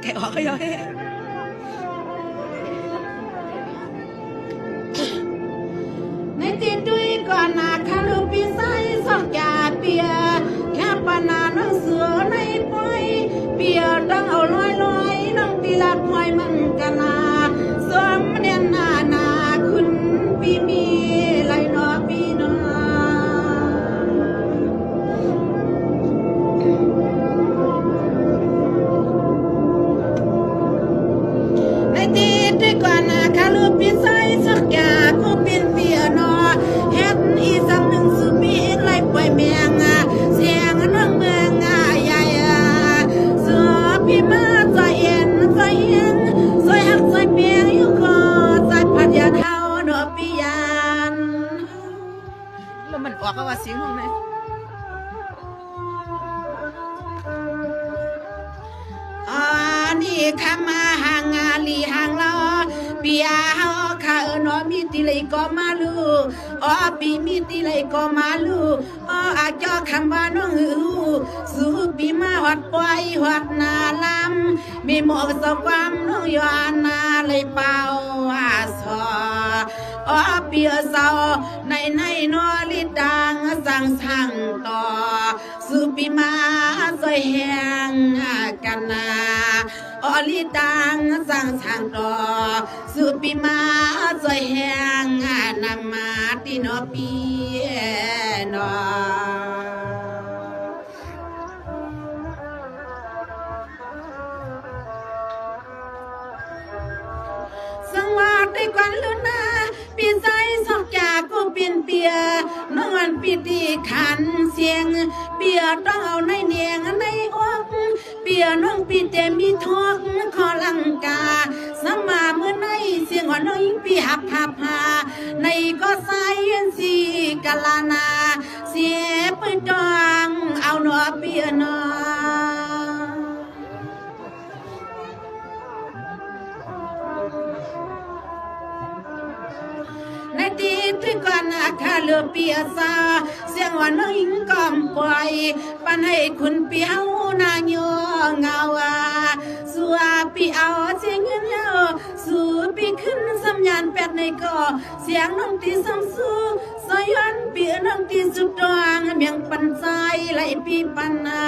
ไก่ออกก็ย่อยในตีด้วยก่อนนาคาลูปีไซสอกยาเปียแค่ปนาน้องเสือในปอยเปียต้องเอาลอยน้องตีลักหอยมันกันนาสวมเนียนนาคุณปีมีไรนอปีนอในตีด้วยก่อนนาคาลูปีไซสอกยากูเป็นเปียนอเฮ็ดอีสักหนึ่งสุปีไรป่วยเมียงเสียงน้องเมืองใหญ่เสือพี่มาใจเย็นใจเย็นใจหักใจเปียงอยู่คอใจพัดยาเท้าหนอปียานแล้วมันออกก็ว่าเสียงของไหนนี่คำมาห่างลีห่างล้อปียาเฮาข้าเนาะมีติเลยก็มาลูปีมีติเลยก็มาลูอาจอคำว่าน้องสู้ปีมาหัดปล่อยหัดนาลำมีหมอกสความน้องยอนนาเลยเป่าสอเปียเศร้าในนอลิดังสั่งต่อสู้ปีมาสวยแหงกันนาลิดังสั่งต่อสู้ปีมาสวยแหงนำมาตินอปีนอสังวาดได้ควันลุนาปีใจสอกจากกูเป็นเปียน้องวันปีดีขันเสียงเปียต้องเอาในเนียงในอกเปียน้องปีเตมีทอกคอลังกาสมาเมื่อในเสียงว่าน้องยิงปีหักพับหาในก็ใส่สีกะลานาเสียปืนจองเอาหนอเปียนอในตีที่ก่อนคาเลือเปียซาเสียงว่าน้องยิงกอมปล่อยปันให้คุณเปียวนางโยเงาสัวปีเอาเสียงเงินเยาสู้ปีขึ้นสัญญาณแปดในก่อเสียงน้องตีสังสู้สยันเปียน้องตีสุดดวงเมียงปันใจไหลปีปันนา